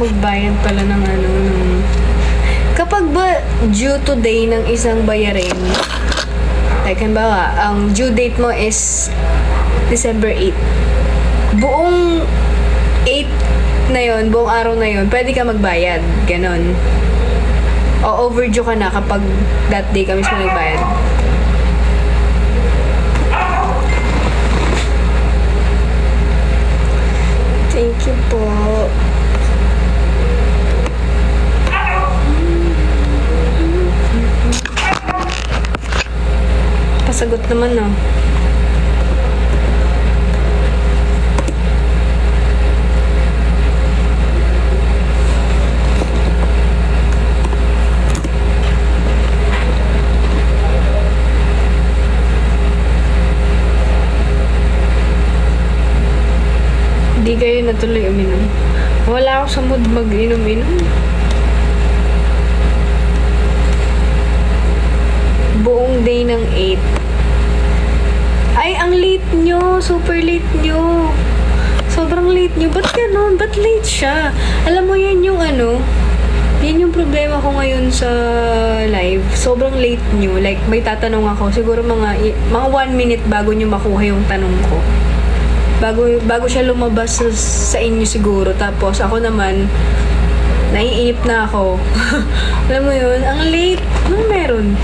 magbayad pala ng ano, ng... Kapag ba due to day ng isang bayarin, like, halimbawa, ang due date mo is December 8. Buong 8 na yon, buong araw na yon, pwede ka magbayad. Ganon. O overdue ka na kapag that day ka mismo nagbayad. Thank you po. Pasagot naman, no? Hindi kayo natuloy uminom. Wala ako sa mood mag-inom-inom. Buong day ng 8. Ay, ang late nyo. Super late nyo. Sobrang late nyo. Ba't ganun? Ba't late siya? Alam mo, yan yung ano, yan yung problema ko ngayon sa live. Sobrang late nyo. Like, may tatanong ako. Siguro mga 1 minute bago nyo makuha yung tanong ko. Bago siya lumabas sa inyo siguro. Tapos ako naman, naiinip na ako. Alam mo yun, ang late. Ano meron?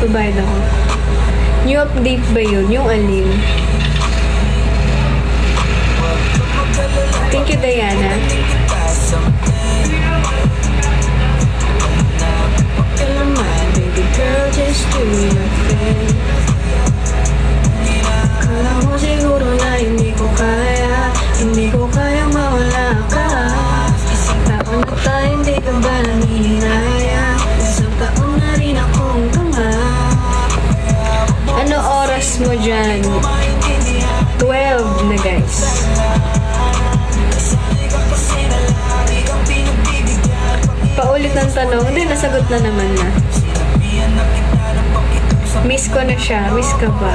Babayad ako. New update ba yun? Yung alin? Thank you, Diana. Baby girl, just do your thing. Kala mo siguro na hindi ko kayang mawala ka. Isang taon na tayo, hindi ka ba nangihinaya? Isang taon na rin akong tanga. Ano oras mo dyan? 12 na, guys. Paulit ng tanong. Hindi, nasagot na naman na. Miss ko na siya. Miss ka ba?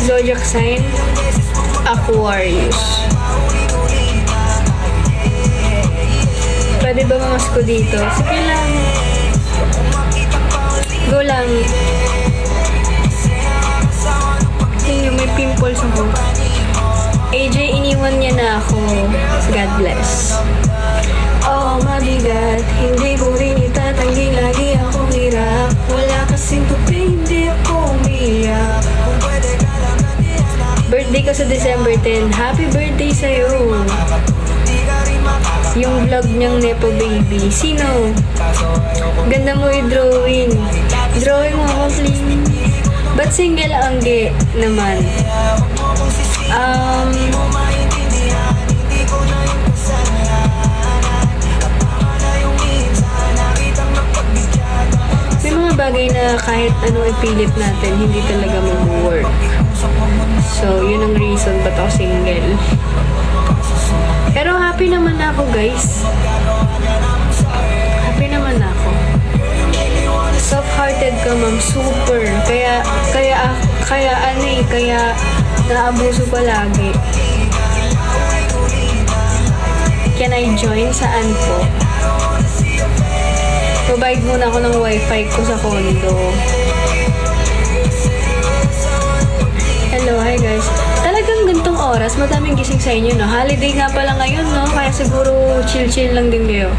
Zodiac sign? Aquarius. Pwede ba mamas ko dito? Sige lang. Go lang. Tingnan, may pimples ako. AJ, iniwan niya na ako. God bless. Oh, mabigat. Hindi ko rin itatanggi. Lagi akong hirap. Wala kasing tupi, hindi ako umiyak. Birthday ko sa December 10. Happy birthday sa'yo. Yung vlog niyang Nepo Baby. Sino? Ganda mo yung drawing. Drawing mo ako, please. Ba't single angge naman? May mga bagay na kahit anong ipilit natin, hindi talaga mag-work. So, yun ang reason ba't ako single. Pero happy naman ako, guys. Happy naman ako. Soft-hearted ka, ma'am. Super. Kaya naabuso palagi. Can I join? Saan po? Provide muna ako ng wifi ko sa condo. Hello, hi guys. Talagang gantong oras, madaming gising sa inyo, no? Holiday nga pala ngayon, no? Kaya siguro chill-chill lang din kayo.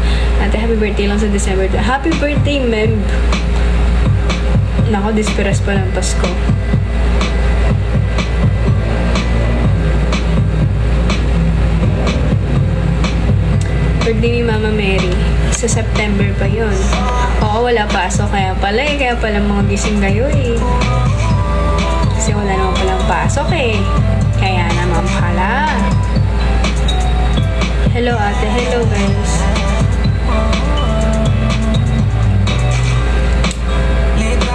Ate, happy birthday lang sa December. Happy birthday, Mem! Nako, disperas pa ng Pasko. Birthday ni Mama Mary. Sa September pa yon. Oo, wala pasok. Kaya pala mga gising kayo eh. Kasi wala naman palang pasok eh. Kaya naman pala. Hello ate. Hello guys.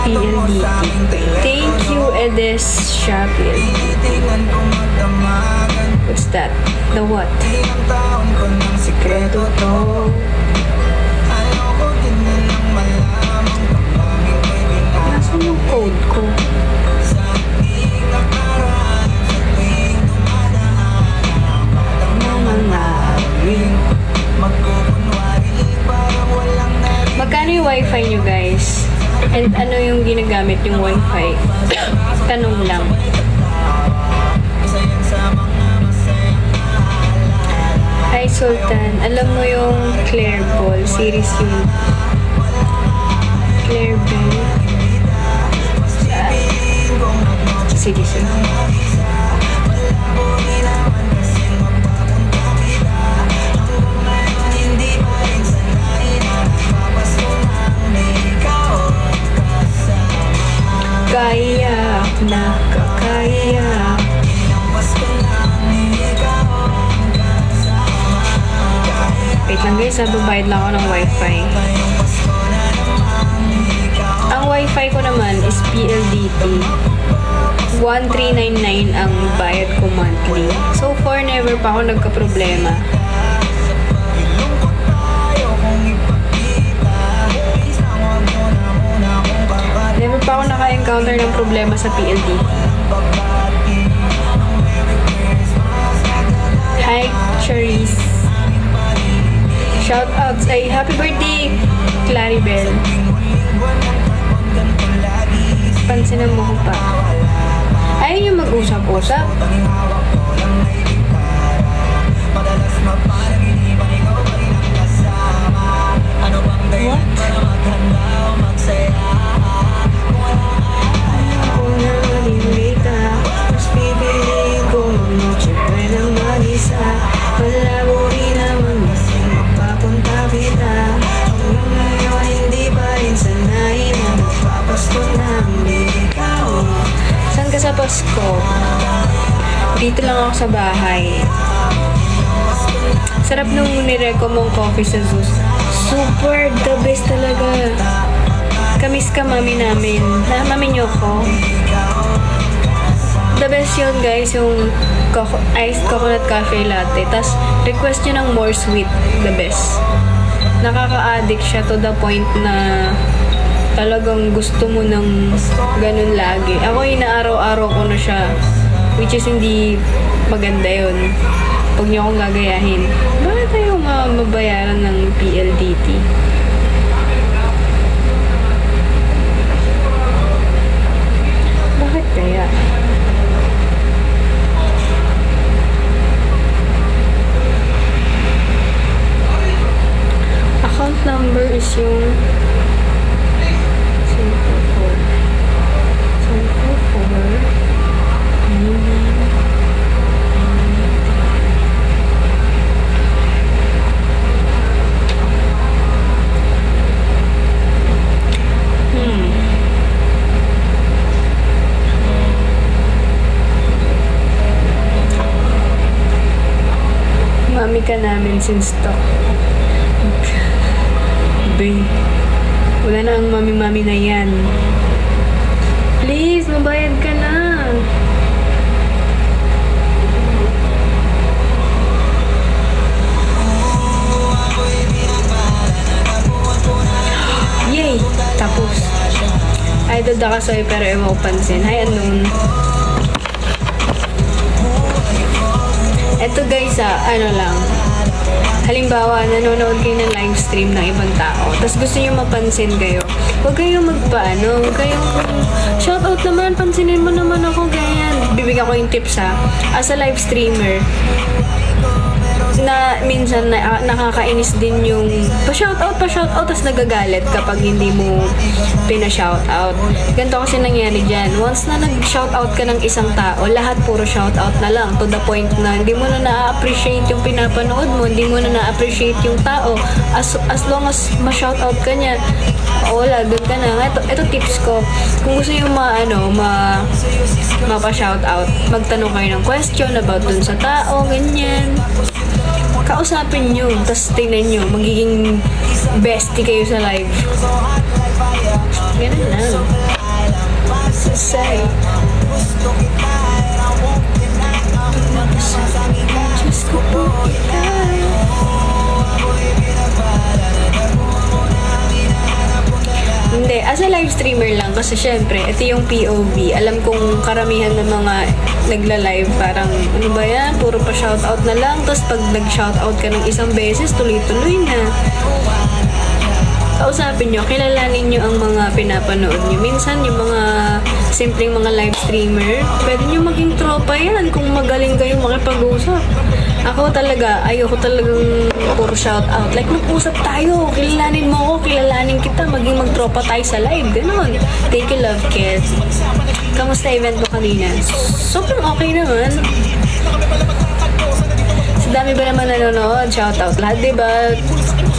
PLDT. Thank you, Edes Shapil. that? The what? Sikreto to. Nasaan yung code ko? Magkano yung wifi nyo guys? And ano yung ginagamit yung wifi? Tanong lang. Hi Sultan, alam mo yung Claire Ball series yun? Claire Ball? Sige, sige. Kaya, nakakaya. Wait lang guys, babayad lang ako ng wifi. Ang wifi ko naman is PLDT. 1399 ang bayad ko monthly. So far, never pa ako nagka-problema. Never pa ako naka-encounter ng problema sa PLDT. Hi, Charisse. Shoutouts ay happy birthday, Claribel. Pansinan mo ko pa. Ayaw yung mag-usap-usap. What? Saan ka sa Pasko? Dito lang ako sa bahay. Sarap nung nireko mong coffee sa Zeus. Super the best talaga. Kamis ka mami namin. Mami niyo ko. The best yun guys, yung iced coconut cafe latte. Tas request nyo ng more sweet. The best. Nakaka-addict siya to the point na talagang gusto mo ng ganun lagi. Ako inaaraw-araw ko na siya, which is hindi maganda yun. Huwag niyo akong gagayahin. Bakit tayo mabayaran ng PLDT? Bakit kaya? Account number is yung 744. Mami ka namin since to. Babe, wala na ang mami-mami na yan. Please, mabayad ka na. Yay! Tapos. Ay, dada ka soy pero ewan ko pansin. Hi, Anon. Eto guys, ano lang. Halimbawa, nanonood kayo ng live stream ng ibang tao, tapos gusto nyo mapansin kayo, huwag kayong magpaano, huwag kayong shoutout naman, pansinin mo naman ako, ganyan. Bibigyan ko yung tips as a live streamer, na minsan nakakainis din yung pa-shoutout, tapos nagagalit kapag hindi mo pina-shoutout. Ganito kasi nangyari dyan. Once na nag-shoutout ka ng isang tao, lahat puro shoutout na lang. To the point na hindi mo na na-appreciate yung pinapanood mo, hindi mo na na-appreciate yung tao. As long as ma-shoutout ka niya, wala, doon ka na. Ito tips ko. Kung gusto nyo mapa-shoutout, magtanong kayo ng question about dun sa tao, ganyan. Kausapin nyo, tapos tingnan nyo, magiging bestie kayo sa live. Ganun lang. Say. Diyos ko po ikaw. Hindi, as a live streamer lang kasi syempre, ito yung POV. Alam kong karamihan ng mga nagla-live parang, ano ba yan, puro pa shoutout na lang. Tapos pag nag-shoutout ka ng isang beses, tuloy-tuloy na. Kausapin nyo, kilalanin nyo ang mga pinapanood nyo. Minsan, yung mga simpleng mga live streamer, pwede nyo maging tropa yan kung magaling kayong makipag-usap. Ako talaga, ayoko talagang puro shoutout. Like, mag-usap tayo, kilalanin mo ako, kilalanin kita, maging magtropa tayo sa live. Ganon. Thank you, love, care. Kamusta event mo kanina? Sobrang okay naman. Sa dami ba naman nanonood? Shoutout lahat, diba?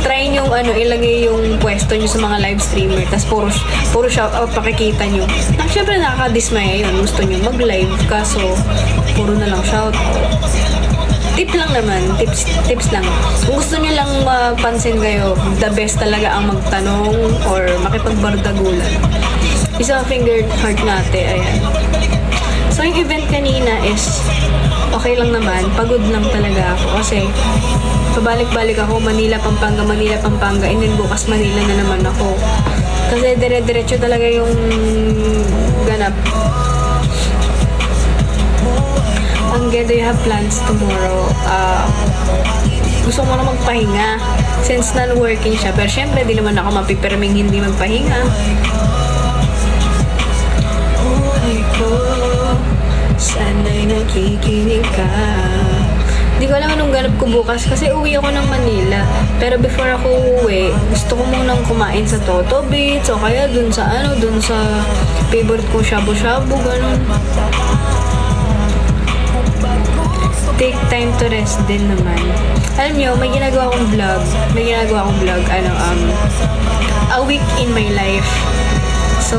Try nyo ilagay yung pwesto nyo sa mga live streamer, tas puro shoutout pakikita nyo. Siyempre nakakadismaya yun, gusto nyo mag-live, kaso puro na lang shoutout. Tip lang naman, tips lang. Kung gusto nyo lang mapansin kayo, the best talaga ang magtanong or makipagbardagulan. Isang finger heart natin, ayan. So yung event kanina is okay lang naman, pagod lang talaga ako kasi pabalik-balik ako, Manila, Pampanga, and then bukas Manila na naman ako. Kasi dire-diretso talaga yung ganap. Angge, do you have plans tomorrow? Gusto ko na magpahinga since non-working siya. Pero syempre, di naman ako mapipirming hindi magpahinga. Buhay ko, sana'y nakikinig ka. Hindi ko alam anong ganap ko bukas kasi uwi ako ng Manila. Pero before ako uwi, gusto ko munang kumain sa Toto Beats o kaya dun sa favorite ko shabu-shabu, ganun. Take time to rest din naman. Alam nyo, may ginagawa akong vlog. A week in my life. So,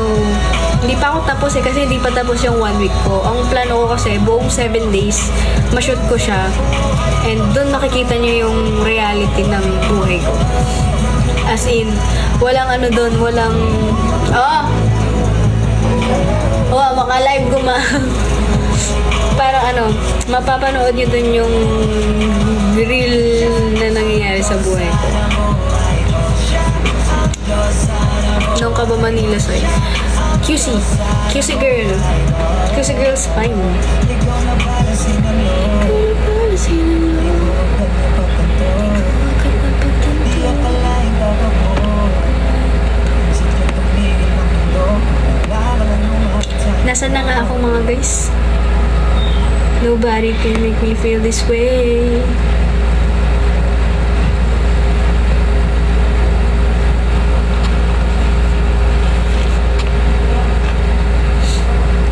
hindi pa ako tapos kasi hindi pa tapos yung 1 week ko. Ang plano ko kasi, buong 7 days, ma-shoot ko siya. And doon makikita nyo yung reality ng buhay ko. As in, walang maka-live ko parang mapapanood nyo dun yung real na nangyayari sa buhay ko. Nung ka ba Manila, soy? QC girl. QC girl's fine. Nasaan na nga ako mga guys? Nobody can make me feel this way.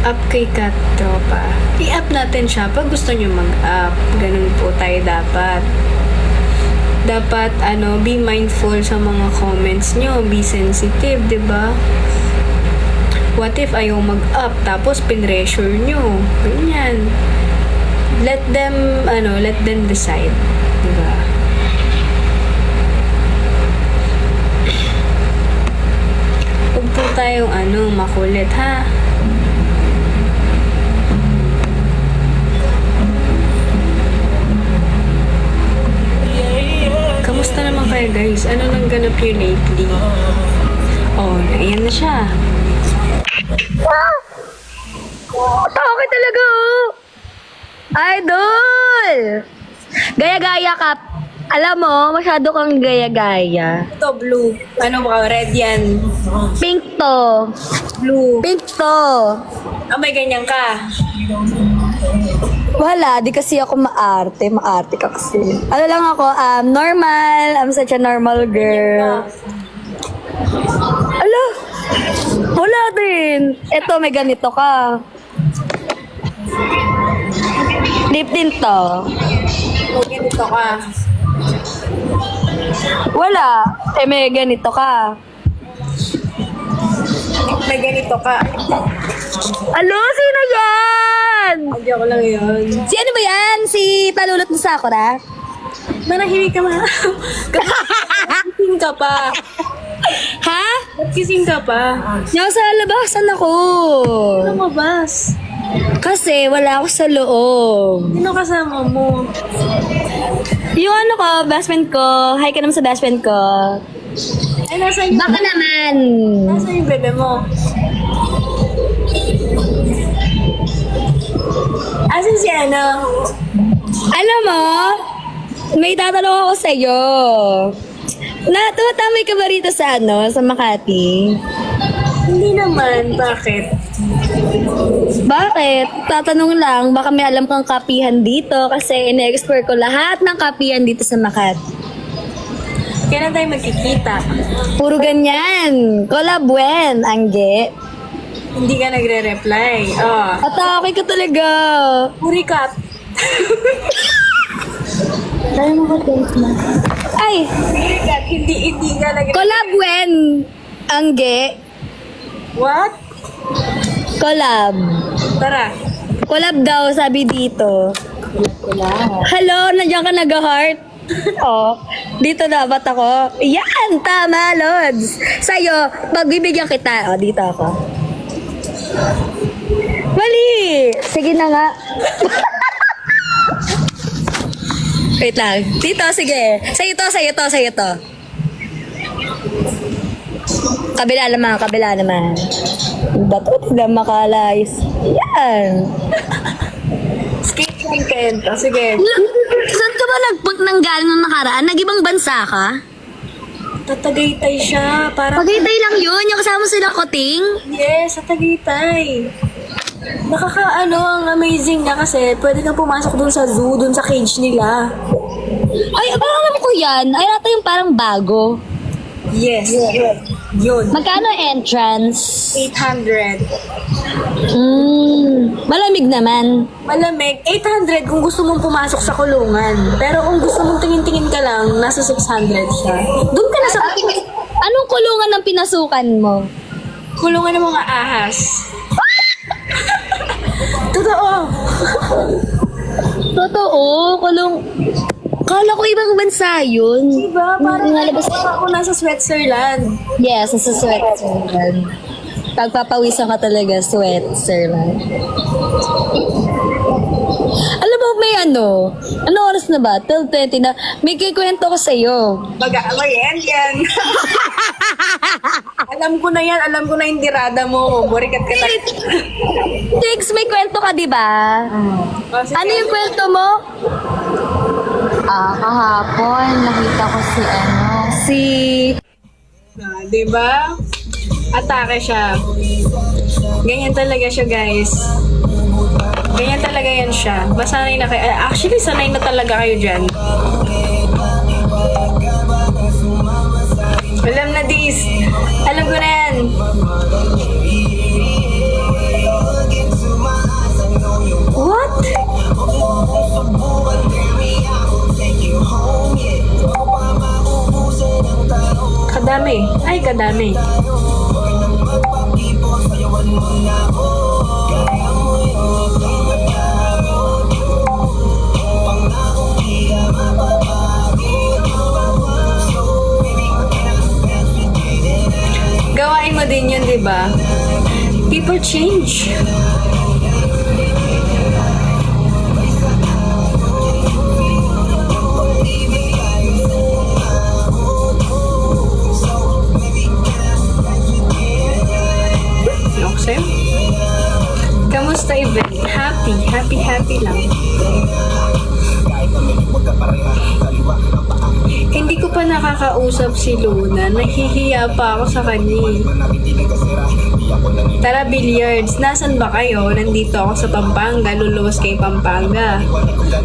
Up kay Kat Tropa. I-up natin siya pag gusto nyo mag-up. Ganun po tayo dapat. Dapat, be mindful sa mga comments nyo. Be sensitive, diba? What if ayaw mag-up tapos pinressure nyo? Ganyan. Let them decide. Diba? Huwag po tayong makulit, ha? Kamusta naman kayo, guys? Ano nang ganap yun lately? Oh, ayan na siya. Okay talaga, oh. Idol! Gaya-gaya ka. Alam mo, masyado kang gaya-gaya. Ito, blue. Ano ba? Red yan. Pink to. Blue. Pink to. May ganyan ka. Wala, di kasi ako maarte. Maarte ka kasi. Ano lang ako, normal. I'm such a normal girl. Ala, wala din. Eto, may ganito ka. Lip din to. Ganito ka. Wala. May ganito ka. May ganito ka. Alo, sino yan? Hindi ako lang yun. Si ano ba yan? Si Talulot ng Sakura? Manahimik ka ma. Kising ka pa. Ha? Ba't kising ka pa? Nasa labasan ako. Lumabas. Kasi wala ako sa loob. Sino kasama mo? Yung ano ko, best friend ko. Hi ka naman sa best friend ko. Ay, nasaan yung, Baka naman. nasaan yung bebe mo? Asan si ano? Alam mo, may tatanong ako sa'yo. Tumatambay ka ba rito sa sa Makati? Hindi naman. Bakit? Bakit? Tatanong lang, baka may alam kang kapihan dito kasi ine-explore ko lahat ng kapihan dito sa Makati. Kailan tayo magkikita? Puro ganyan. Kolabwen, Angge. Hindi ka nagre-reply. Oh. Atake ka talaga. Purikat. Tayo mo na. Ay, Purikat. Hindi ka nagre-reply. Kolabwen, Angge. What? Collab. Tara. Collab daw, sabi dito. Hello, nandiyan ka nag-heart? Oh, dito dapat ako. Yan, tama, Lods. Sa'yo, pagbibigyan kita. Oh, dito ako. Mali! Sige na nga. Wait lang. Dito, sige. Sa'yo to. Kabila naman. Ba't hindi makalayas? Yan. Skate content. Oh, sige. Saan ka ba nanggaling nung nakaraan? Nag-ibang bansa ka? Tatagaytay siya. Parang, Pagaytay lang yun. Yung kasama sila Koting. yes, sa Tagaytay. Ang amazing na kasi pwede kang pumasok dun sa zoo, dun sa cage nila. Ay, alam ko yan. Ay, nata yung parang bago. Yes. Yun. Magkano entrance? 800. Malamig naman. Malamig. 800 kung gusto mong pumasok sa kulungan. Pero kung gusto mong tingin-tingin ka lang, nasa 600 siya. Doon ka na sa Anong kulungan ng pinasukan mo? kulungan ng mga ahas. Totoo. Totoo, Kala ko ibang bansa yun. Diba? Parang Nalabas- ako nasa Switzerland. Yes, sa Switzerland. Pagpapawisan ka talaga, Switzerland. Alam mo, may ano oras na ba? 12:20 na. May kikwento ko sa'yo. Mag-aawayan yan. Alam ko na yan. Alam ko na yung dirada mo. Burikat ka na. Tix, may kwento ka, di ba? Oh, sige. Ano yung kwento mo? Kahapon, nakita ko si Diba? Atake siya. Ganyan talaga siya, guys. Ganyan talaga yan siya. Masanay na kayo. Actually, sanay na talaga kayo dyan. Alam na, Dis. Alam ko na yan. What? Kadami. Ay, kadami. Gawain mo din yun, di ba? People change. Okay. Kamusta event? Happy lang. Hindi ko pa nakakausap si Luna. Nahihiya pa ako sa kanya. Tara, billiards. Nasaan ba kayo? Nandito ako sa Pampanga. Luluwas kay Pampanga.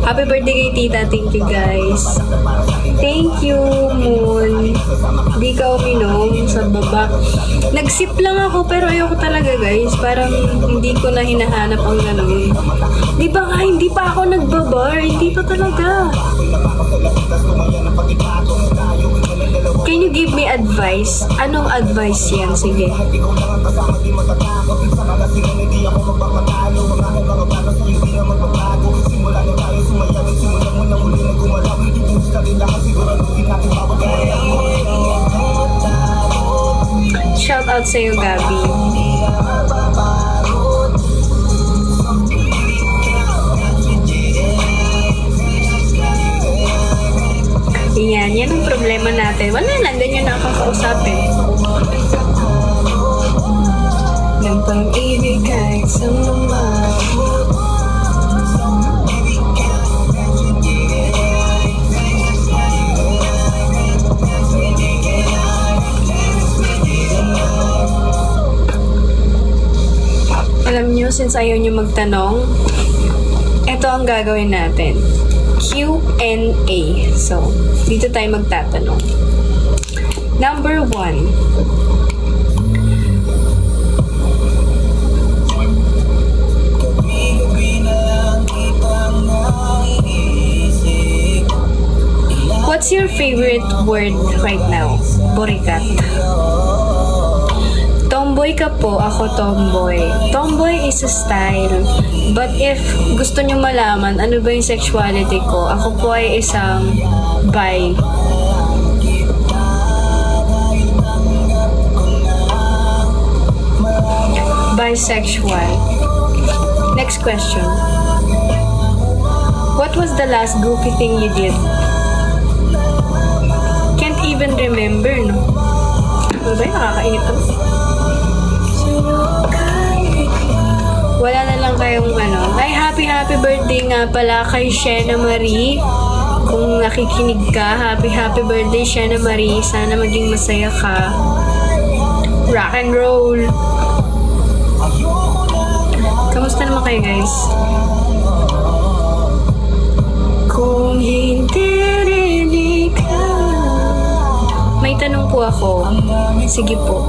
Happy birthday kay tita. Thank you, guys. Thank you, Moon. Di ka uminom sa baba. Nagsip lang ako pero ayoko talaga, guys. Parang hindi ko na hinahanap ang gano'n. Di ba nga, hindi pa ako nagbabar. Hindi pa talaga. Can you give me advice? Anong advice yan? Sige. Shout out sa'yo, Gabi. problema natin. Wala na, ganyan na akong kausapin. Ng pag-ibig kahit sa mama. Alam nyo, since ayaw nyo magtanong, ito ang gagawin natin. Q&A. So, dito tayo magtatanong. Number 1. What's your favorite word right now? Borikat. Tomboy ka po, ako tomboy. Tomboy is a style. But if gusto nyo malaman ano ba yung sexuality ko, ako po ay isang bi. Bisexual. Next question. What was the last goofy thing you did? Can't even remember, no? Ano ba yung nakakainit to? Wala na lang kayong ano. Ay, happy birthday nga pala kay Shena Marie. Kung nakikinig ka, happy birthday Shena Marie. Sana maging masaya ka. Rock and roll. Kamusta naman kayo, guys? Kung hindi rin ikaw. May tanong po ako. Sige po.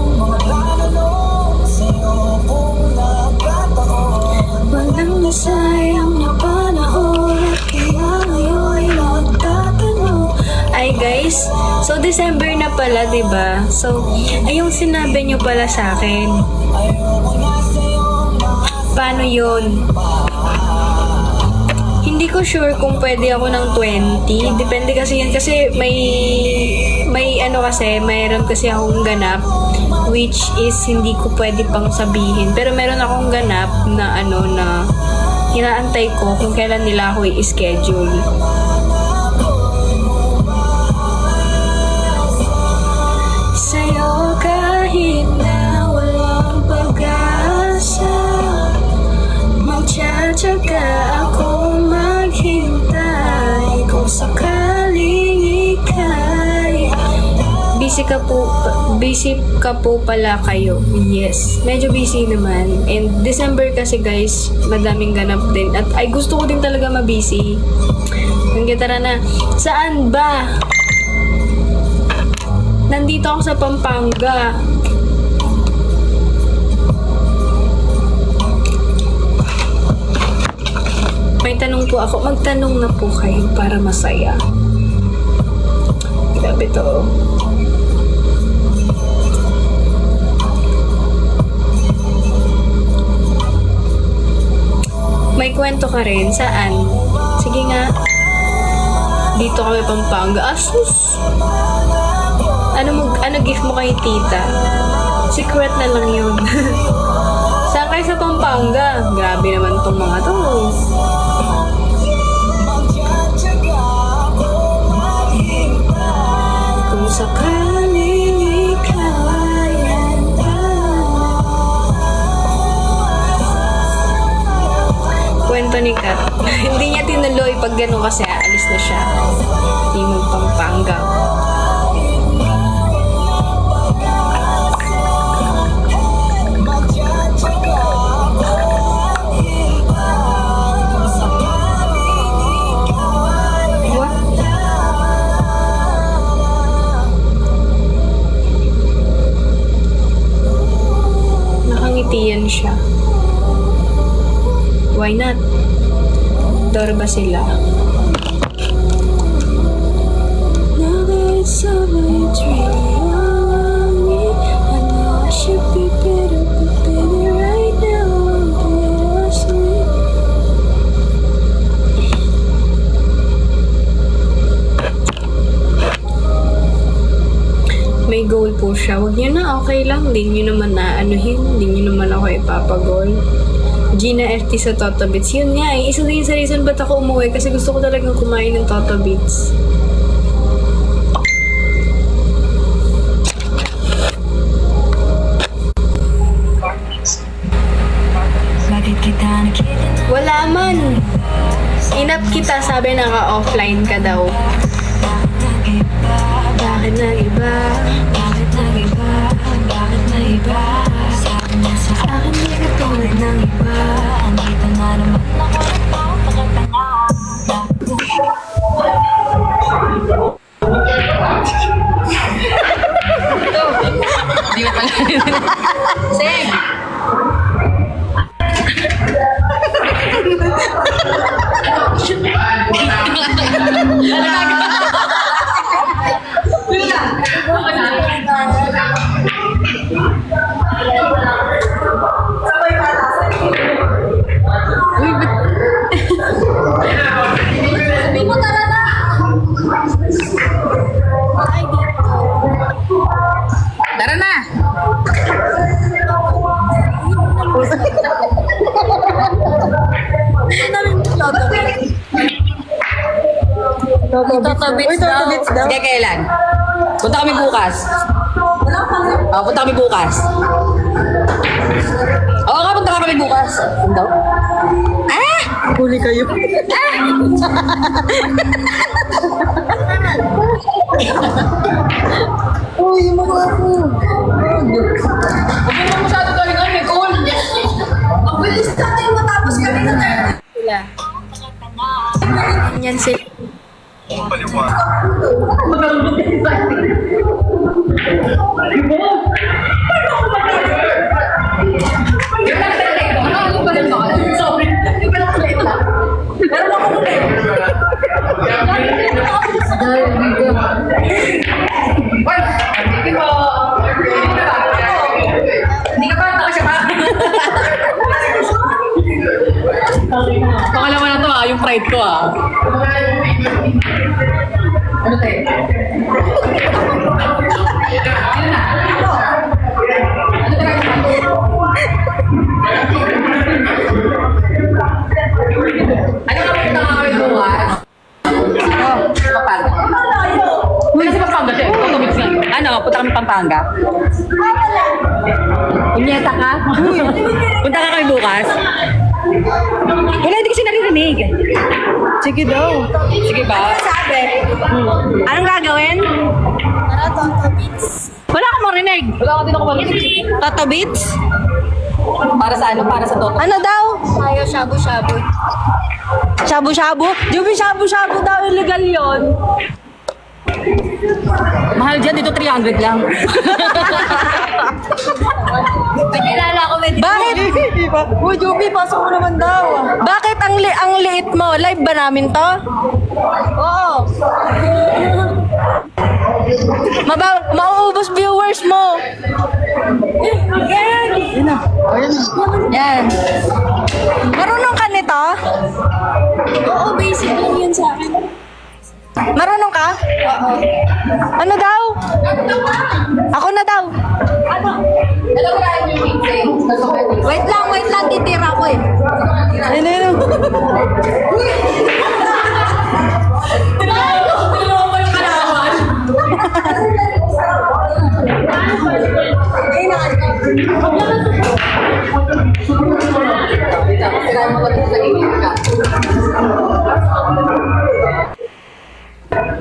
Walang nasayang na panahon at kaya ngayon magtatanong. Ay guys, so December na pala, diba? So, ay yung sinabi nyo pala sa akin. Paano yun? Hindi ko sure kung pwede ako ng 20. Depende kasi yan. Kasi may ano kasi, mayroon kasi akong ganap which is hindi ko pwede pang sabihin. Pero meron akong ganap na ano na inaantay ko kung kailan nila ako i-schedule. Sa'yo kahit na walang pag-asa, magtsatsaga ako maghintay kung sakaling ikay. Busy ka po pala kayo. Yes, medyo busy naman. And December kasi guys, madaming ganap din. At ay gusto ko din talaga mabusy. Hanggang tara na. Saan ba? Nandito ako sa Pampanga. May tanong po ako. Magtanong na po kayo para masaya. Grabe to. May kwento ka rin? Saan? Sige nga. Dito kami Pampanga. Asus! Ano gift mo kay tita? Secret na lang yun. Saan kayo sa Pampanga? Grabe naman tong mga to. Kung sakaling ikaw ay kwento ni Kat. Hindi niya tinuloy pag gano'n kasi aalis na siya. Timog Pampanga. What? Nakangitian siya. Why not? Dor ba sila? Now that it's over, it's really all on me. I know I should be better, but baby, right now I'm bittersweet. May goal po siya. Huwag niyo na, okay lang. Hindi niyo naman naanuhin. Hindi niyo naman ako ipapagol. Gina FT sa Toto Bits. Yun nga eh. Isa din sa reason ba't ako umuwi kasi gusto ko talagang kumain ng Toto Bits. ta sabi naka-offline ka daw. Bakit nang iba? Bakit nang iba? Bakit nang iba? Sa akin di ka tulad ng iba. Andito na naman ako Di ko pala. Same. Tara na! Toto Beats daw. Sige, kailan? Punta kami bukas. Punta kami bukas. Oo nga, punta kami bukas. Punta? Ah! Huli kayo. Uy, mga ako. Huwag mo masyado galingan, Nicole. Ang bilis natin matapos kami na tayo. Sila. Yan si... Hindi ka pa, nakasya pa. Pangalawa na to yung pride ko Ano tayo? Ano ka punta ka kami bukas? Pampanga. Wala sa Pampanga siya. Ano? Punta kami Pampanga. Punyeta ka? Punta ka kami bukas? Wala, hindi kasi naririnig. Sige daw. Sige ba? Sabi. Anong gagawin? Toto Beats. Wala akong marinig. Wala ka din ako marinig. Toto Beats? Para sa ano? Para sa Toto. Ano daw? Tayo, shabu-shabu. Shabu-shabu? Jubi, shabu-shabu daw, illegal yon. Mahal dyan, dito 300 lang. Kilala ko med. Bakit? Uy, Jubi, pasok mo naman daw. Bakit ang liit mo? Live ba namin to? Oo. Mauubos viewers mo. Yan. Yan. Marunong ka nito? Oo, basic lang yun sa akin. Marunong ka? Oo. Ano daw? Ako na daw. Wait lang, titira ko eh. Ano?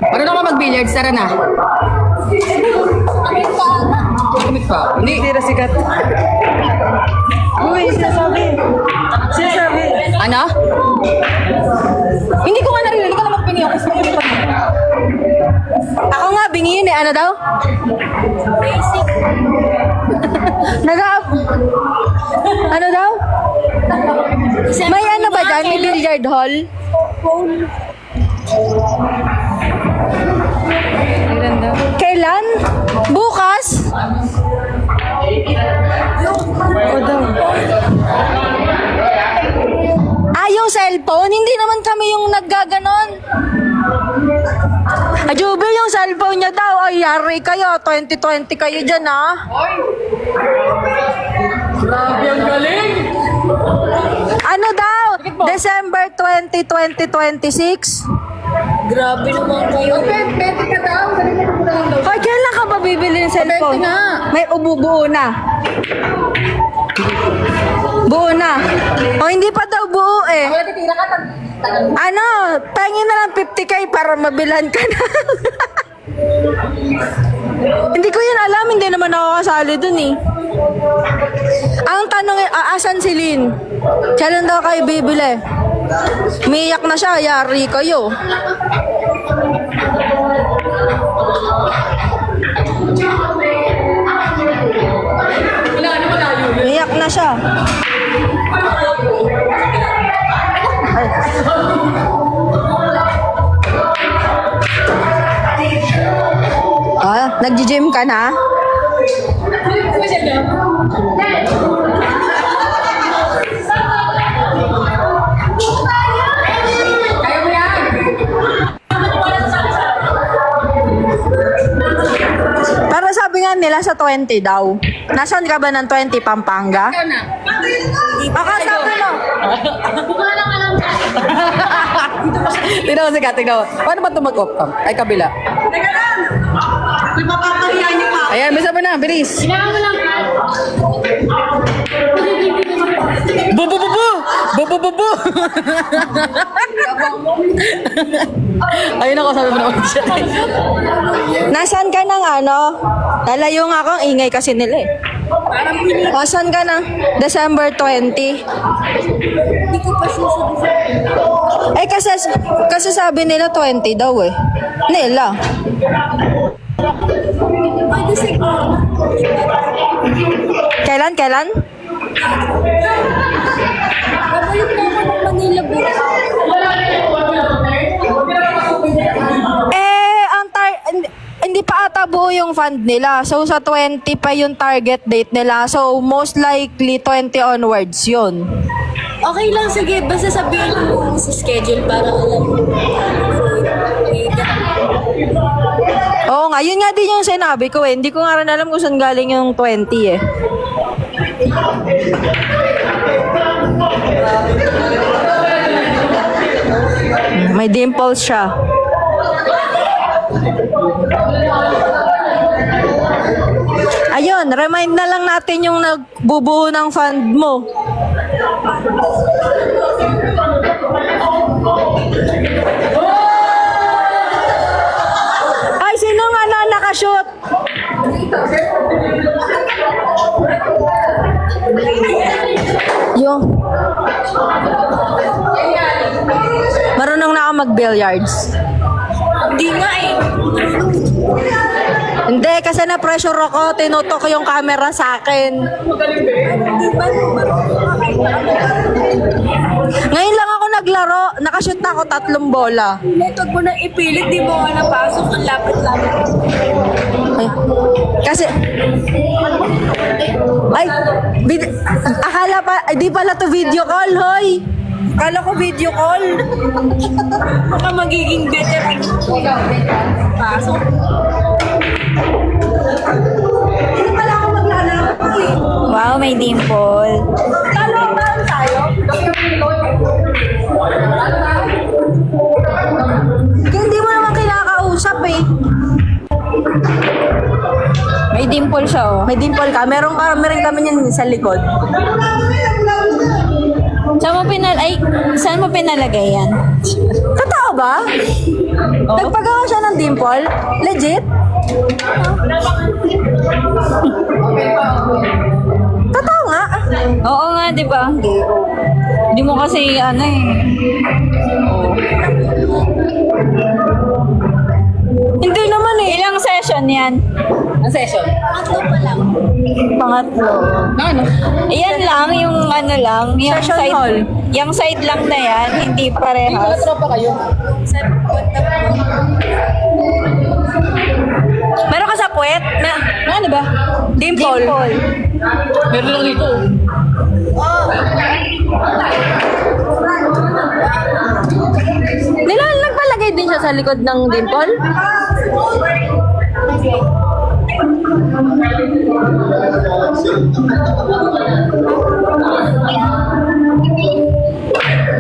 Marunong ka mag-billiards, tara na. Kumit pa. Hindi. Hindi na sikat. Uy, sinasabi. Ano? Hindi ko nga narinig. Hindi ka naman piniyok. Ako nga, bingin eh. Ano daw? Basic. Ano daw? May ano ba dyan? May billiard hall? Kailan? Bukas? O daw. Yung cellphone? Hindi naman kami yung naggaganon. Juby, yung cellphone niya daw. Ay, yari kayo. 2020 kayo dyan, ha? Grabe ang galing! Ano daw? December 20, 2026? Grabe naman kayo. Pwede ka daw. Hoy, kailan ka ba bibili ng cellphone? Bente nga. May buo na. Buo na. O, hindi pa daw buo eh. Wala titira ka. Ano, pangin na lang 50K para mabilan ka na. Hindi ko yun alam, hindi naman ako kasali dun eh. Ang tanong ay, asan si Lynn? Kailan daw kayo bibili? Umiyak na siya, yari kayo. Umiyak na siya. Ay. Nag-gym ka na? Pero sabi nga nila sa 20 daw. Nasaan ka ba ng 20, Pampanga? Baka sabi mo. Tignan mo si Kat, tignan mo. Paano ba ito mag-off cam? Ay, kabila. Teka lang. May papapahiya niyo pa. Ayan, bisa mo na, bilis. Bu, bu, bu, bu! Bu, bu, bu, bu! Ayun ako, sabi mo naman siya. Nasaan ka ng ano? Lalayo nga akong ingay kasi nila eh. Nasaan ka ng December 20? Hindi ko pa Eh kasi sabi nila 20 daw eh. Nila. Kailan? Babalik na ako ng Manila bukas. Hindi pa ata buo yung fund nila. So, sa 20 pa yung target date nila. So, most likely, 20 onwards yun. Okay lang, sige. Basta sabihin mo sa schedule para alam mo. Oo nga, yun nga din yung sinabi ko eh. Hindi ko nga rin alam kung saan galing yung 20 eh. May dimples siya. Ayun, remind na lang natin yung nagbubuo ng fund mo. Ay, sino nga na nakashoot? Yung marunong na ako mag-billiards. Hindi nga eh. Hindi, kasi na-pressure ako. Tinutok yung camera sa akin. Ngayon lang ako naglaro. Nakashoot na ako 3 bola. Netwag mo nang ipilit, di mo nga napasok. Ang lapit-lapit. Ay, kasi... Ay, akala pa... Ay, di pala to video call, hoy! Akala ko video call. Baka magiging better. Pasok. Hindi pala ako maglalaro pa eh. Wow, may dimple. Talo tayo? Hindi mo naman kinakausap eh. May dimple siya, oh. May dimple ka. Meron kami yan sa likod. Saan mo pinalagay yan? Totoo ba? Nagpagawa siya ng dimple? Legit? Totoo nga. Oo nga, di ba? Hindi mo kasi, ano eh. Hindi naman eh. Ilang session yan? Ang session? Pangatlo. Ano? Ayan lang, yung ano lang. Yung Session side, hall. Yung side lang na yan, hindi Hindi parehas. tropa kayo. Meron ka sa puwet? Ano ba? Dimple. Meron lang ito. Nagpalagay din siya sa likod ng dimple?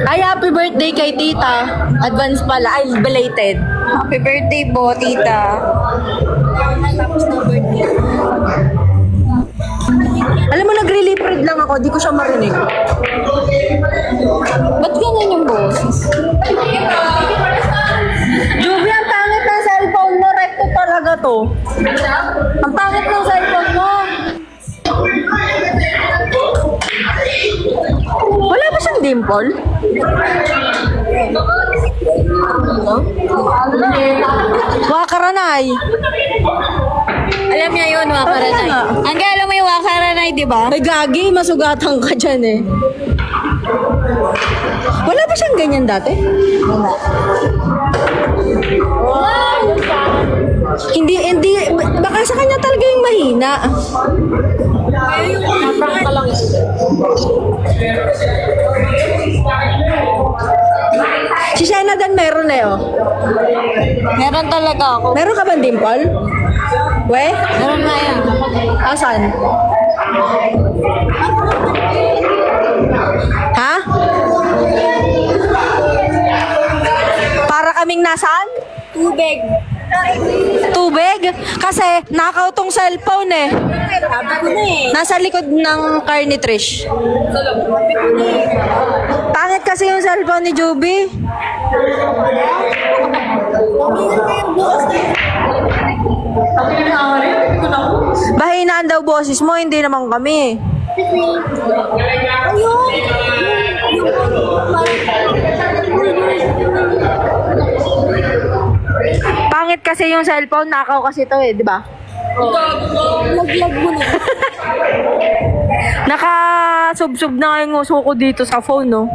Ay, happy birthday kay tita. Advance pala. Ay, belated. Happy birthday po, tita. Alam mo, nag-relief read lang ako ako, di ko siya marinig. Ba't ganyan yung boses? Juby, ang pangit ng cellphone mo. Recto talaga to. Ang pangit ng cellphone mo. Wala ba siyang dimple? Wakaranay. Alam niya yun, Wakaranay. nga. Hanggang alam mo yung Wakaranay, di ba? Ay, gagi, masugatan ka dyan eh. Wala ba siyang ganyan dati? Hindi, baka sa kanya talaga yung mahina. Si Shena Dan meron eh, oh. Meron talaga ako. Meron ka bang dimple? We? Meron nga yan. Asan? Ha? Para kaming nasaan? Tubig. Tubig? Kasi nakaw tong cellphone eh. Sabi ko na eh. Nasa likod ng car ni Trish. Pangit kasi yung cellphone ni Juby. Bahinaan daw boses mo, hindi naman kami. Pangit kasi yung cellphone, nakaw kasi to eh, di ba? Laglag mo na. Naka-sub-sub na yung uso ko dito sa phone, no?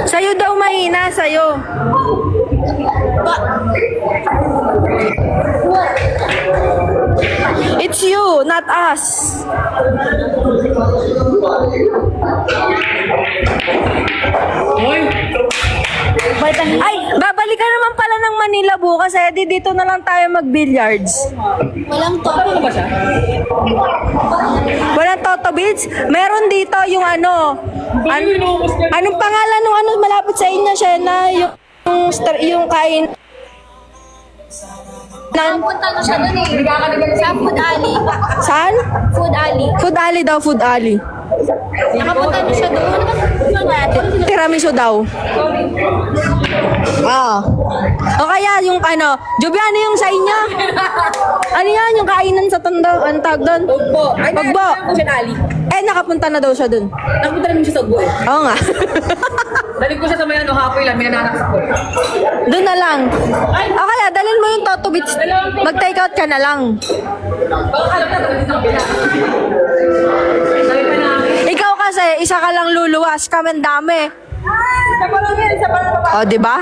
Sa'yo daw mahina, sa'yo. It's you, not us. Ay, babalik ka naman pala ng Manila bukas eh. Di dito na lang tayo mag-billiards. Walang tono ba siya? Walang Toto Beats? Meron dito yung ano. Anong pangalan ng ano malapit sa inyo, Shena? Yung kain. Punta na siya doon eh. Sa Food Alley. Saan? Food Alley. Food Alley daw, Food Alley. Nakapunta na siya doon. Ano natin? Tiramisu daw. O kaya yung ano, Joby, ano yung sa inyo? Ano yan, yung kainan sa tondo? Ano tawag doon? Ugbo. Ay, Ugbo. Sinali. Eh, nakapunta na daw siya doon. Nakapunta namin siya sa ugbo eh. Oo nga. Dali ko siya sa may ano, hapoy lang, may nananaksak ko. Doon na lang. O kaya, dalhin mo yung Toto Beats. Mag-take out ka na lang. Baka alam na, dali sa kabila. Dali pa namin. Ikaw kasi, isa ka lang luluwas. Kami ang dami. Isa pa lang yan, isa pa lang pa. O, di ba?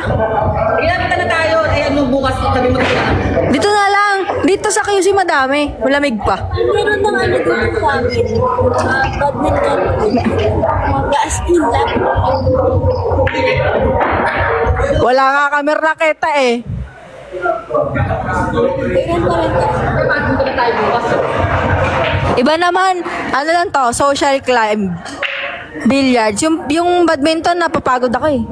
Ginamit na tayo. Ayan, nung bukas, sabi mo na. Dito na lang. Dito sa QC madami. Malamig pa. Meron ng ano dito sa amin. Badminton. Mag-askin lang. Wala nga kami raketa eh. Meron pa rin. Punta na tayo bukas. Iba naman, ano lang to, social climb. Billiards. Yung badminton, napapagod ako eh.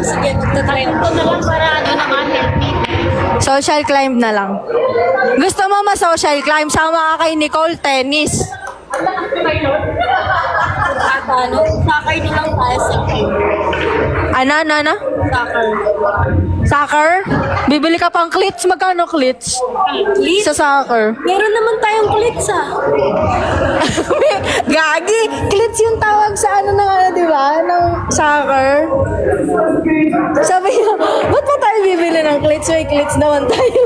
Sige, magtatry. Ito na lang para ano naman, healthy. Social climb na lang. Gusto mo ma-social climb? Sama ka kay Nicole, tennis. At ano, sakay na lang tayo sa Ano? soccer. Soccer? Bibili ka pang cleats? Magkano cleats? Cleats? Sa soccer. Meron naman tayong cleats ah. Gagi! Cleats yung tawag sa ano ng ano, di ba? Ng soccer. Sabi niya, ba't pa tayo bibili ng cleats? May cleats naman tayo.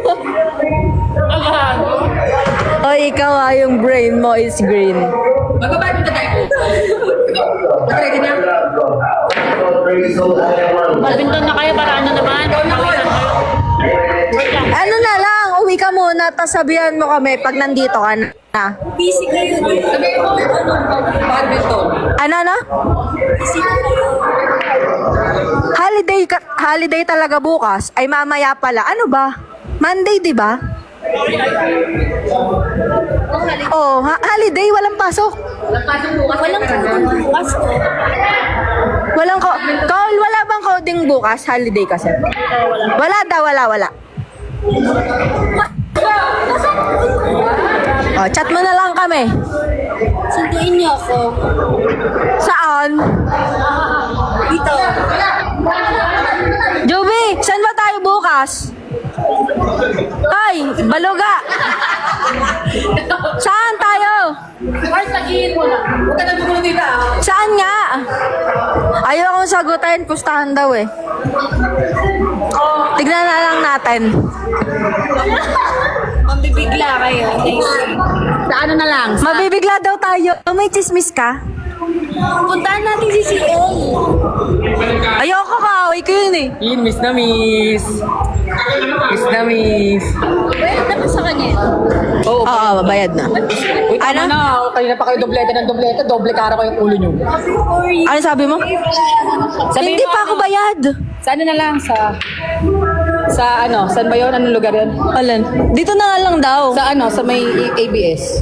O ikaw yung brain mo is green. Magbabayad na tayo. Ready na? Badminton na kayo para ano naman. Ano na lang, uwi ka muna, tapos sabihan mo kami pag nandito ka na. Busy kayo. Sabihin mo, badminton. Ano? Busy kayo. Holiday talaga bukas, ay mamaya pala. Ano ba? Monday, di ba? Oh, holiday, walang pasok. Nagpasok bukas. Walang coding bukas ko. Wala bang coding bukas? Holiday kasi. Wala daw, wala. Oh, chat mo na lang kami. Sunduin niyo ako. Saan? Dito. Joby, saan ba tayo bukas? Ay, Baluga. Saan tayo? Ay, tagiin mo na. Huwag ka na gugulo dito ah. Saan nga? Ayaw akong sagutin, pustahan daw eh. Tignan na lang natin. Mambibigla kayo. Sa ano na lang? Mabibigla daw tayo. May chismis ka? Puntahan natin si CL. Ayoko ka, away ko yun eh. Yun, miss na miss. Miss na miss. Wait, naman sa kanya. Oo. Oo, mabayad na. Uy, tama Ano? na. Kanina pa kayo doblete ng doblete. Doble kara ko yung ulo nyo. Ano sabi mo? Sabihin Hindi mo pa ako ano? bayad. Sa ano na lang? Sa ano? Saan ba yun? Anong lugar yun? Alin? Dito na nga lang daw. Sa ano? Sa may ABS.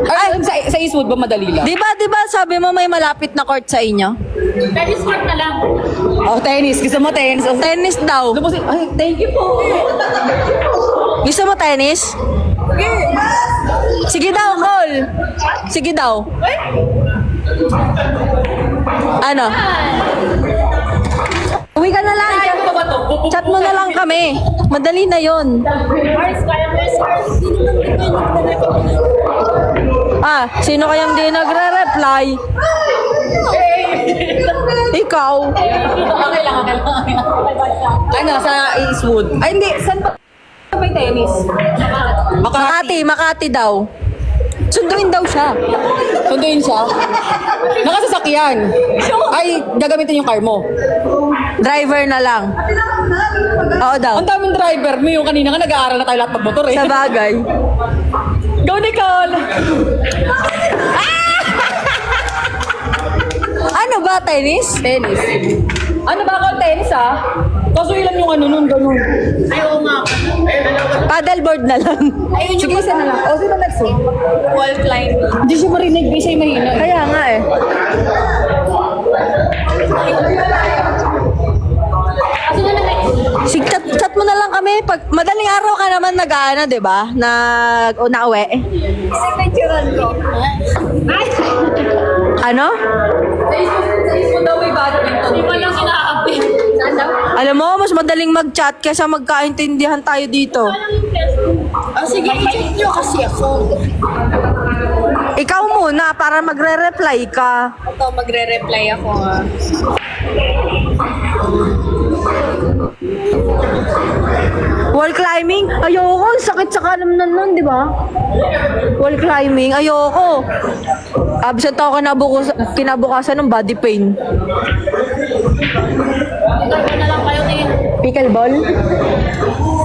Ay, sa Eastwood ba madali lang? Di ba sabi mo may malapit na court sa inyo? Tennis court na lang. Oh, tennis. Gusto mo tennis? Oh, Tennis daw. Lumusin. Ay, thank you po. Gusto mo tennis? Sige daw, call. Sige daw. Ano? Uwi ka na lang. Ano ba to? Chat mo na lang kami. Madali na yon. Mars, kaya Mars. Sino kayang di nagre-reply? Ikaw. Okay lang. Ano, sa Eastwood? Ay, hindi. Saan ba may tennis? Makati daw. Sunduin daw siya. Sunduin siya. Nakasasakyan. Ay, gagamitin yung car mo. Driver na lang. Oo daw. Ang daming driver mo yung kanina nga nag-aaral na tayo lahat magmotor eh. Sa bagay. Go, Nicole! Ano ba, tennis? Tennis. Ano ba ako tennis ah? Kaso ilan yung ano nun, ganun. Ayaw nga. Paddleboard na lang. Ayun Sige, isa na lang. O, sino next one? wall climbing. Hindi siya marinig, di siya mahina eh. Kaya nga eh. Chat mo na lang kami. Pag madaling araw ka naman nag-ano, 'di ba? Nauwi. Signature ko. Ano? Sa Eastwood daw may badminton. Hindi mo lang kinaka-update. Saan daw? Alam mo, mas madaling mag-chat kaysa magkaintindihan tayo dito. Sige, i-check nyo kasi ako. Ikaw muna para magre-reply ka. Ito, magre-reply ako nga. Wall climbing? Ayoko. Ang sakit sa kanamnan nun, di ba? Wall climbing? Ayoko. Absent ako kinabukasan ng body pain. Ito na lang kayo din. Pickleball?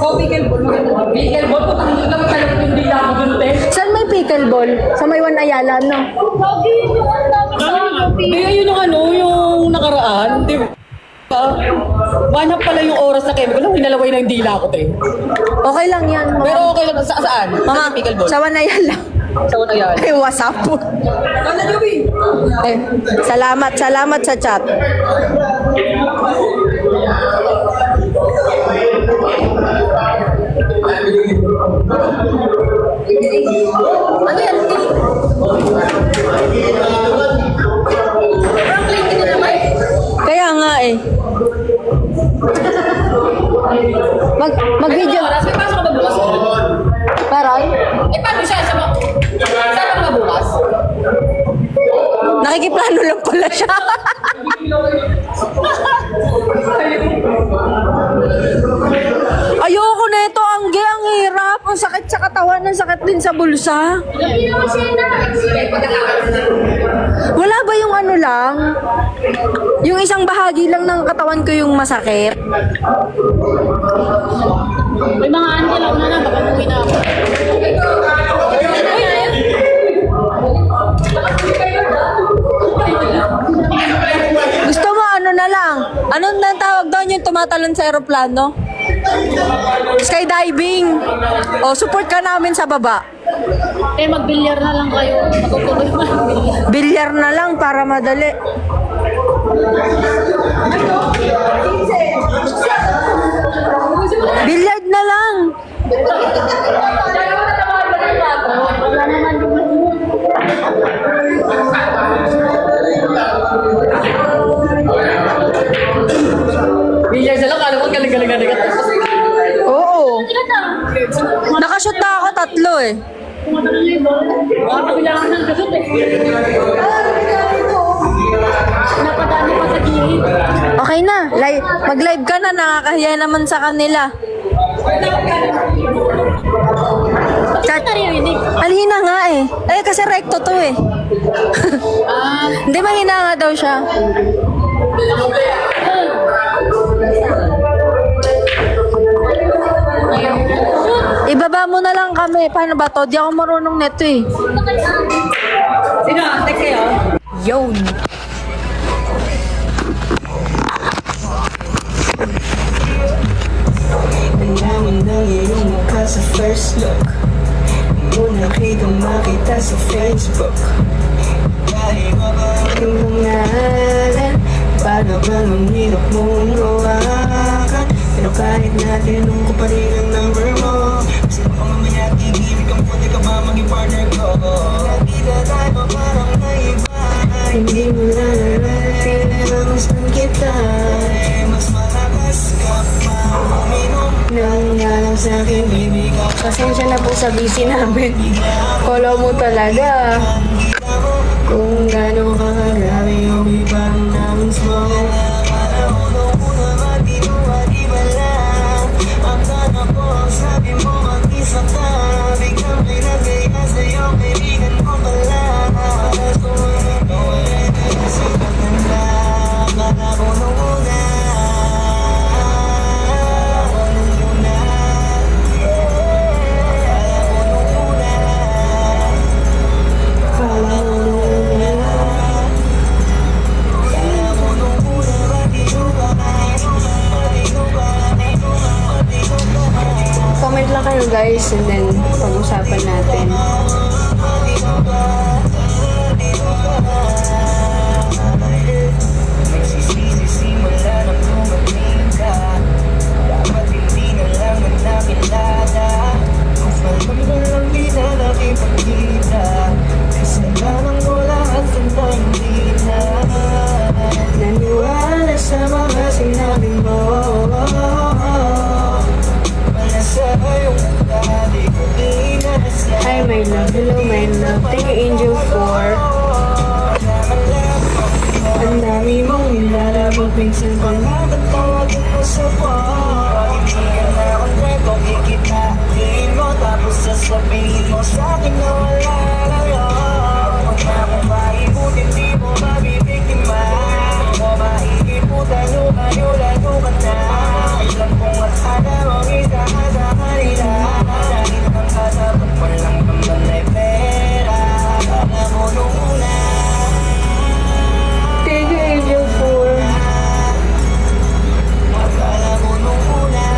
Oh, pickleball. Pickleball, kung hindi lang talaga yung dila mo dun, te. Saan may pickleball? Sa may One Ayala, no? Lagi yun yung ang dami sa Shopee. Hindi, yun yung ano, yung nakaraan, di ba? One half pala yung oras na chemical. Hinalaway na yung dila ko, te. Okay lang yan. Pero okay lang, saan? Mga Saan yung pickleball? sa One Ayala. Sa una yan. Ay, WhatsApp. Ano, Joey? Eh, salamat sa chat. Ano yan? Kaya nga eh. Mag-video. Oras, may pasok ka ba bukas? Meron? Eh, paano siya? Saan ka ba bukas? Nakikiplano lang pala siya. Ayoko na ito, Angge. Ang hirap. Ang sakit sa katawan. Ang sakit din sa bulsa. Lagi naman siya na. Wala ba yung ano lang? Yung isang bahagi lang ng katawan ko yung masakit? May mga auntie lang na baka uwi na ako. Gusto mo ano na lang? Anong nang tawag doon yung tumatalon sa aeroplano? Skydiving. O, support ka namin sa baba. Eh, mag-bilyar na lang kayo. Matutuloy mo ang bilyar. Bilyar na lang para madali. Billiard na lang. Nakashoot na ako 3 eh. Kabilangan ng gasot eh. Napadami pa sa gilid. Okay na. Mag-live ka na. Nakakahiya naman sa kanila. Malhina nga eh. Kasi recto to eh. Hindi, mahina nga daw siya. Ibaba mo na lang kami. Paano ba to? Di ako marunong neto eh. Sino? Tek kayo? Yun. Ang laman ng iyong mukha sa first look. Muna kitang makita sa Facebook. Dahil mabaling mong ngalan, para bang ang hirap mong hawakan. Pero kahit natin nung ko pa rin ang number mo. Sino ka mamaya tigibig ang puti ka ba maging partner ko. Nakita tayo parang naiba. Hindi mo na narating na mastan kita. Mas malakas ka pa uminom. Nangyayang sa'kin, baby ka. Pasensya na po sa busy namin. Follow mo talaga. Kung gano'n ka grabe yung ibang namin smoke. Akala ko na matinuwa, di ba lang? Akala ko sabi mo mag-isa ka. Biglang pinagaya sa'yo, kaibigan ko pala. Para ko ano ay nasipat na na. Akala ko nung una. Comment lang kayo guys and then pag-usapan natin. Simula nang dumating ka. Dapat hindi na lang ang nakilala. Mas malamang na lang di na nakipagkita. Kasalanan ko lahat ng hindi na naniwala sa mga sinabi mo. Wala sa iyong dati ko di nasa. Hi my love, hello my love. Thank you Angel for Ang dami mong nilalabang pinsan ko. Bakit tawagin mo sa phone? Hindi ka na kontento, kikitain mo. Tapos sasabihin mo sa'kin na wala na yun. Huwag na akong maibutin, di mo mabibiktima. Kung maiiputan nyo kayo, lalo ka na. Alam kong at alam ang isa ka sa kanila. Dahil ang katapat walang kambal ay pera. Alam mo nung una. Thank you Angel for Akala mo nung una.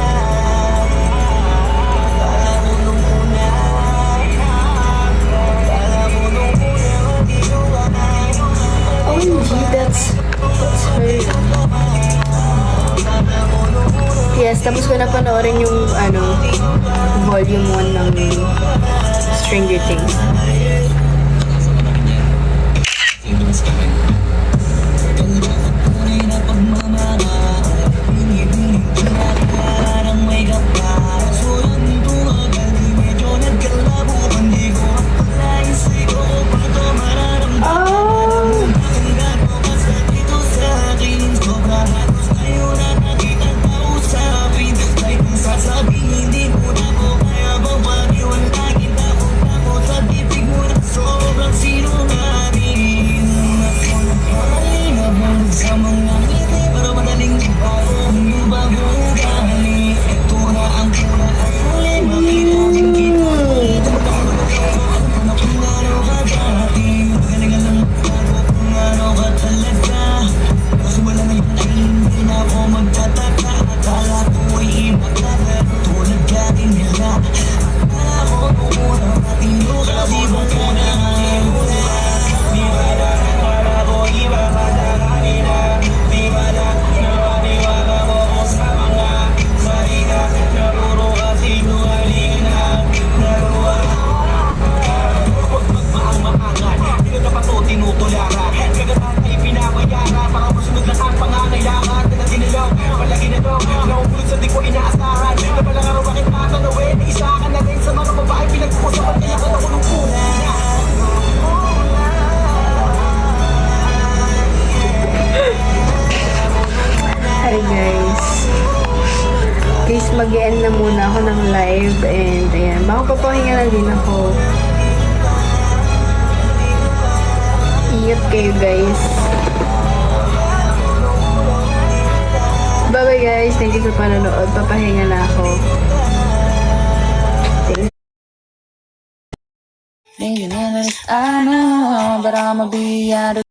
Akala mo nung una. Akala mo nung una. OMG, that's her. Yes, tapos ko na panoorin yung volume 1 ng Stranger Things. Sasabihin, hindi mo na ko kaya bang pag-iwan lagi na kung ako sa bibig mo and ayan, makapapahinga na din ako. Ingat kayo guys. Bye bye guys, thank you sa panonood. Papahinga na ako. Ano, but I'ma be out of